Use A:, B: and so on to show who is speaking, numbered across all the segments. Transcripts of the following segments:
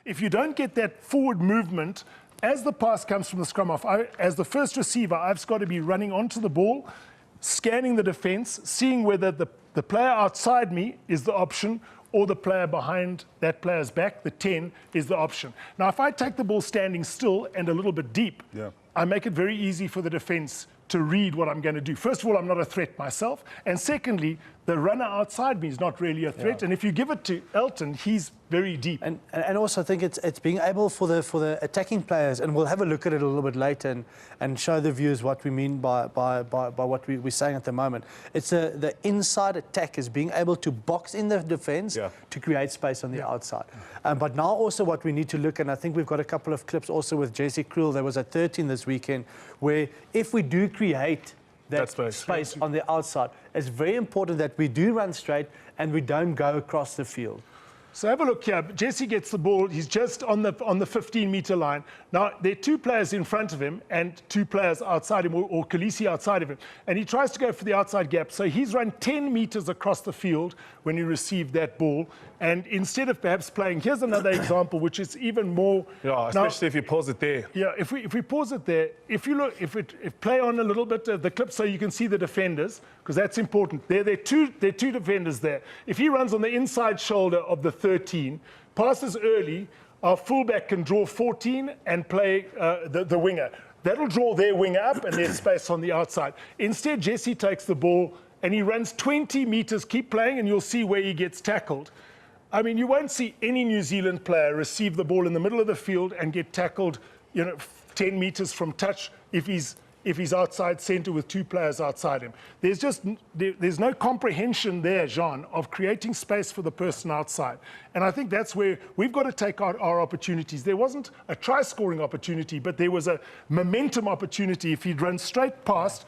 A: If you don't get that forward movement, as the pass comes from the scrum half, as the first receiver, I've got to be running onto the ball, scanning the defence, seeing whether the player outside me is the option or the player behind that player's back, the 10, is the option. Now, if I take the ball standing still and a little bit deep, I make it very easy for the defence to read what I'm going to do. First of all, I'm not a threat myself. And secondly, the runner outside me is not really a threat. And if you give it to Elton, he's very deep.
B: And also I think it's being able for the attacking players, and we'll have a look at it a little bit later and show the viewers what we mean by what we're saying at the moment. It's the inside attack is being able to box in the defence to create space on the outside. But now also what we need to look, and I think we've got a couple of clips also with Jesse Krull. There was a 13 this weekend, where if we do create that space on the outside, it's very important that we do run straight and we don't go across the field.
A: So have a look here. Jesse gets the ball. He's just on the 15-meter line. Now, there are two players in front of him and two players outside him, or Khaleesi outside of him. And he tries to go for the outside gap. So he's run 10 meters across the field when he received that ball. And instead of perhaps playing, here's another example, which is even more...
C: Yeah, especially if you pause it there.
A: Yeah, if we pause it there, if you look, if play on a little bit of the clip so you can see the defenders, because that's important. There are two defenders there. If he runs on the inside shoulder of the 13, passes early, our fullback can draw 14 and play the winger. That'll draw their winger up and there's space on the outside. Instead, Jesse takes the ball and he runs 20 meters, keep playing, and you'll see where he gets tackled. I mean, you won't see any New Zealand player receive the ball in the middle of the field and get tackled, 10 meters from touch if he's outside centre with two players outside him. There's no comprehension there, Jean, of creating space for the person outside. And I think that's where we've got to take out our opportunities. There wasn't a try-scoring opportunity, but there was a momentum opportunity. If he'd run straight past,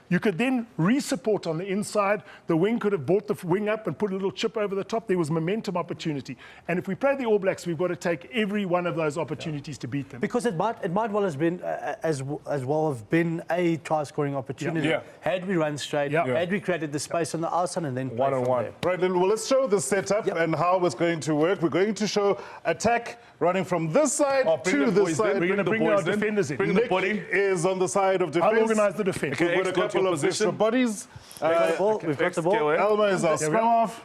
A: you could then re-support on the inside. The wing could have brought the wing up and put a little chip over the top. There was momentum opportunity. And if we play the All Blacks, we've got to take every one of those opportunities to beat them.
B: Because it might well have been as well have been a try-scoring opportunity. Had we run straight, had we created the space on the outside and then
C: one-on-one.
D: Right, well, let's show the setup and how it's going to work. We're going to show attack running from this side to this side.
A: We're going to bring our defenders in.
D: Nick is on the side of defense.
A: I'll organise the defense.
D: We've got a couple of extra bodies.
B: We've got the ball.
D: Elma is our scrum half.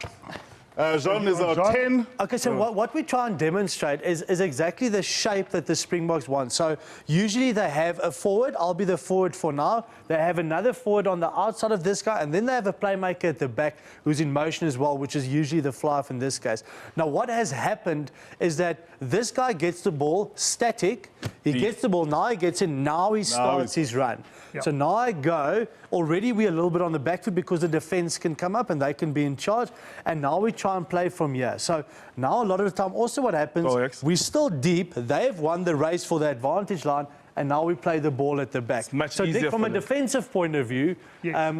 D: Jean is our 10.
B: Okay, so what we try and demonstrate is exactly the shape that the Springboks want. So usually they have a forward. I'll be the forward for now. They have another forward on the outside of this guy, and then they have a playmaker at the back who's in motion as well, which is usually the fly-off in this case. Now, what has happened is that this guy gets the ball static. He gets the ball, now he gets in, now he starts his run. So now I go, already we're a little bit on the back foot because the defence can come up and they can be in charge. And now we try and play from here. So now a lot of the time, also what happens, we're still deep. They've won the race for the advantage line. And now we play the ball at the back.
C: It's much
B: so
C: easier
B: from a defensive point of view, I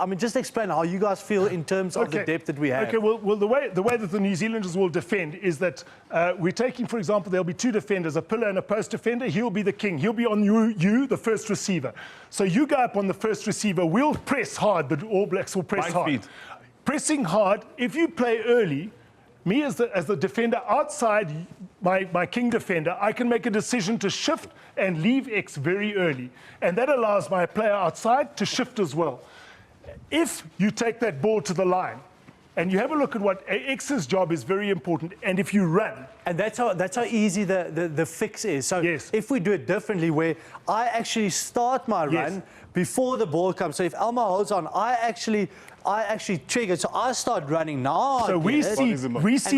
B: mean, just explain how you guys feel in terms of the depth that we have.
A: Okay, well the way that the New Zealanders will defend is that we're taking, for example, there'll be two defenders, a pillar and a post defender. He'll be the king. He'll be on you, the first receiver. So you go up on the first receiver. We'll press hard. The All Blacks will press hard. Pressing hard, if you play early, me as the defender outside my king defender, I can make a decision to shift and leave X very early. And that allows my player outside to shift as well. If you take that ball to the line, and you have a look at what X's job is very important, and if you run...
B: And that's how easy the fix is. So if we do it differently, where I actually start my run before the ball comes. So if Elma holds on, I actually trigger. So I start running now.
A: So we see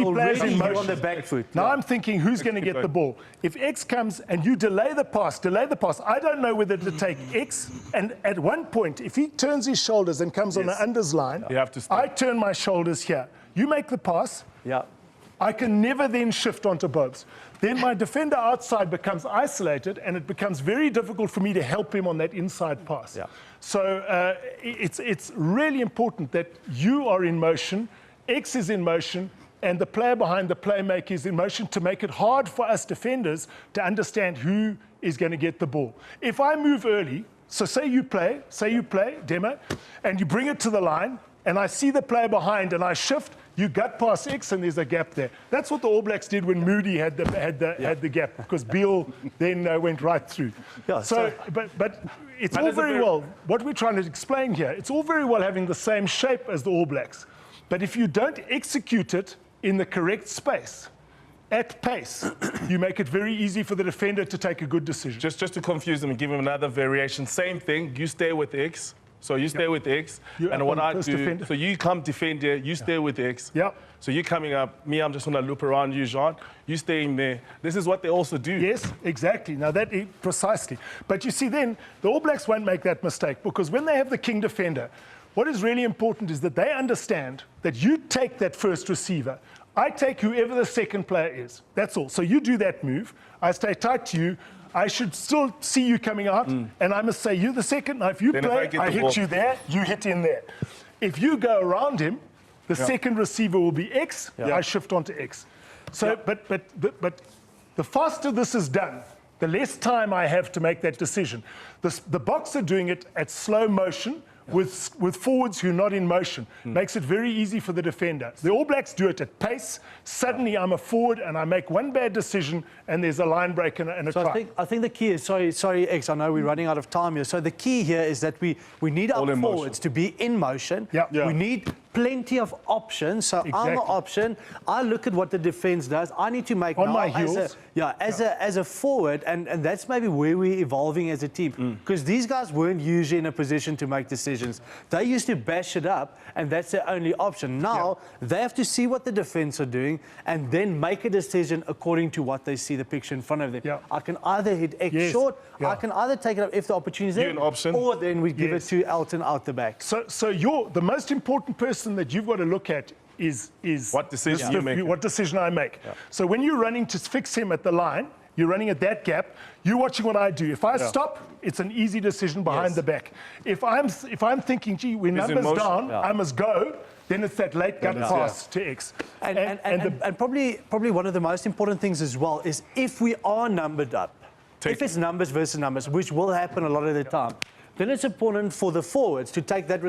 A: players in motion
B: on the back foot.
A: Now I'm thinking, who's going to get the ball? If X comes and you delay the pass, I don't know whether to take X. And at one point, if he turns his shoulders and comes on the unders line,
C: you have to
A: I turn my shoulders here. You make the pass. I can never then shift onto Bobs. Then my defender outside becomes isolated, and it becomes very difficult for me to help him on that inside pass. So it's really important that you are in motion, X is in motion, and the player behind the playmaker is in motion to make it hard for us defenders to understand who is going to get the ball. If I move early, so say you play, Demo, and you bring it to the line, and I see the player behind and I shift, you gut past X and there's a gap there. That's what the All Blacks did when Moody had the gap, because Beale then went right through.
B: Yeah,
A: But it's all very well, what we're trying to explain here, it's all very well having the same shape as the All Blacks. But if you don't execute it in the correct space, at pace, you make it very easy for the defender to take a good decision.
C: Just to confuse them and give them another variation, same thing, you stay with X. So you stay with X,
A: You're
C: and
A: up
C: what
A: on
C: I
A: first
C: do,
A: defender.
C: so you come defend here, you stay with X.
A: Yep.
C: So you're coming up, me, I'm just gonna loop around you, Jean. You staying there. This is what they also do.
A: Yes, exactly. Now that is precisely. But you see, then the All Blacks won't make that mistake, because when they have the king defender, what is really important is that they understand that you take that first receiver. I take whoever the second player is. That's all. So you do that move. I stay tight to you. I should still see you coming out, and I must say, you're the second. Now, if you
C: Then if
A: play,
C: I get
A: I
C: the
A: hit
C: ball-
A: you there, you hit in there. If you go around him, the second receiver will be X, I shift onto X. So, but the faster this is done, the less time I have to make that decision. The Boks are doing it at slow motion, with forwards who are not in motion. Makes it very easy for the defender. The All Blacks do it at pace. Suddenly I'm a forward and I make one bad decision and there's a line break and a
B: So
A: try.
B: I think the key is, sorry, X, I know we're running out of time here. So the key here is that we need our
C: All in
B: forwards to be in motion.
A: Yeah.
B: We need plenty of options. So I'm
A: Exactly.
B: an option. I look at what the defense does. I need to make
A: On
B: now
A: my
B: as
A: heels.
B: as a forward, and that's maybe where we're evolving as a team. Because these guys weren't usually in a position to make decisions. They used to bash it up, and that's their only option. Now they have to see what the defense are doing and then make a decision according to what they see the picture in front of them.
A: Yeah.
B: I can either hit X short, I can either take it up if the opportunity is there,
C: an option.
B: or then we give
A: Yes.
B: it to Elton out the back.
A: So the most important person that you've got to look at is
C: What decision you make.
A: What decision I make. So when you're running to fix him at the line, you're running at that gap, you're watching what I do. If I stop, it's an easy decision behind the back. If I'm thinking, gee, when
C: He's in
A: numbers
C: motion.
A: down, I must go, then it's that late gut pass to X.
B: And probably one of the most important things as well is if we are numbered up, if it's numbers versus numbers, which will happen a lot of the time, then it's important for the forwards to take that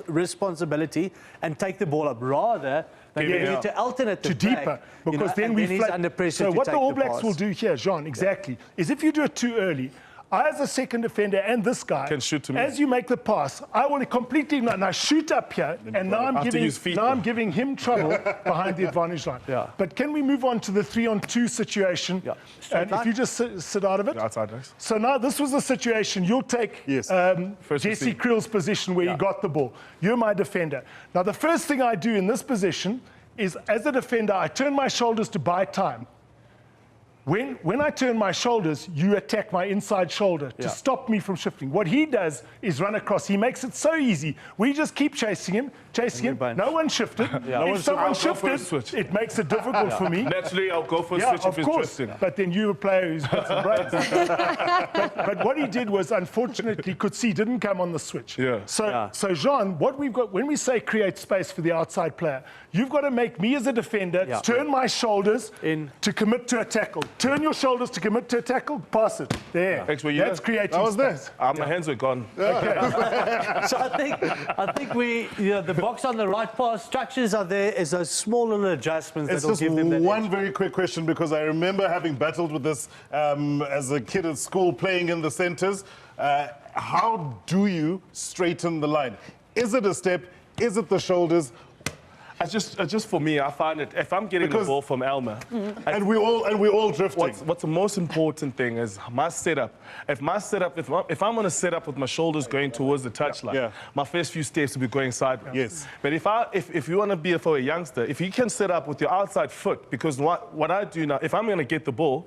B: responsibility and take the ball up rather than
C: Give it
B: giving it
C: out.
B: to Elton at the
A: to
B: back,
A: deeper,
B: you know,
A: because then
B: and
A: we
B: he's
A: float.
B: under pressure
A: So
B: to
A: what
B: take
A: the All
B: the
A: Blacks
B: pass.
A: will do here, Jean, exactly, is if you do it too early, I, as a second defender, and this guy,
C: Can shoot to me.
A: as you make the pass, I will completely now shoot up here, and now
C: have to use feet.
A: I'm giving him trouble behind the advantage line.
B: Yeah.
A: But can we move on to the 3-on-2 situation?
B: Yeah. Straight
A: And if
B: line.
A: you just sit out of it.
C: Outside next.
A: So now this was the situation. You'll take
D: Yes.
C: First
A: Jesse
C: receive.
A: Kriel's position where he got the ball. You're my defender. Now the first thing I do in this position is, as a defender, I turn my shoulders to buy time. When I turn my shoulders, you attack my inside shoulder to stop me from shifting. What he does is run across. He makes it so easy. We just keep chasing him.
B: bunch.
A: No one shifted. If someone
C: I'll go for a
A: shifted,
C: switch.
A: it makes it difficult for me.
C: Naturally, I'll go for a
A: Yeah,
C: switch if
A: of
C: it's
A: course.
C: drifting.
A: But then you're a player who's got some brains. but what he did was, unfortunately, Kutsi didn't come on the switch.
C: Yeah.
A: So Jean, what we've got, when we say create space for the outside player, you've got to make me as a defender turn my shoulders
B: In.
A: to commit to a tackle. Turn your shoulders to commit to a tackle, pass it. There.
C: Thanks, were you
A: That's
C: there?
A: creating
D: That was
A: space.
C: My hands were gone.
B: So I think the box on the right pass structures are there as those small little adjustments
D: It's
B: that will
D: just
B: give them that
D: one
B: edge.
D: very quick question, because I remember having battled with this as a kid at school playing in the centres. How do you straighten the line? Is it a step? Is it the shoulders?
C: It's just for me, I find it, if I'm getting
D: Because-
C: the ball from Elmer,
D: And we're all drifting.
C: what's the most important thing is my setup. If I'm going to set up with my shoulders going towards the touchline, my first few steps will be going sideways.
D: Yes.
C: But if you want to be for a youngster, if you can set up with your outside foot, because what I do now, if I'm going to get the ball,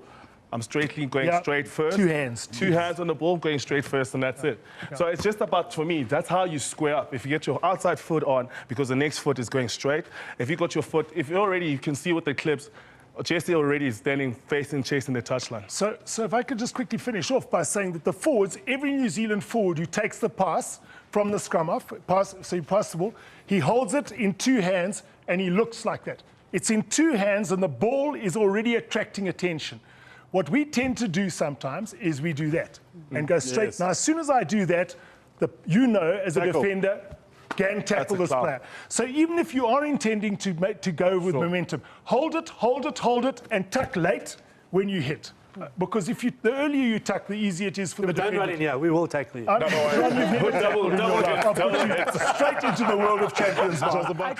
C: I'm going straight first.
A: Two hands.
C: Two hands on the ball, going straight first, and that's it. So it's just about, for me, that's how you square up. If you get your outside foot on, because the next foot is going straight. If you got your foot, you can see with the clips, Jesse already is standing, chasing the touchline.
A: So if I could just quickly finish off by saying that the forwards, every New Zealand forward who takes the pass from the scrum off, so he passes the ball, he holds it in two hands and he looks like that. It's in two hands and the ball is already attracting attention. What we tend to do sometimes is we do that and go straight.
D: Yes.
A: Now, as soon as I do that, as a
D: Tackle.
A: defender, gang tackle
C: That's a
A: this
C: clown.
A: player. So even if you are intending to go with momentum, hold it, and tuck late when you hit. Because the earlier you tuck, the easier it is for the
B: But don't
A: defender.
B: run in here. We will tackle you.
A: John, you've never tackled in your life. I'll put you straight into the world of champions. Mark.
D: Just about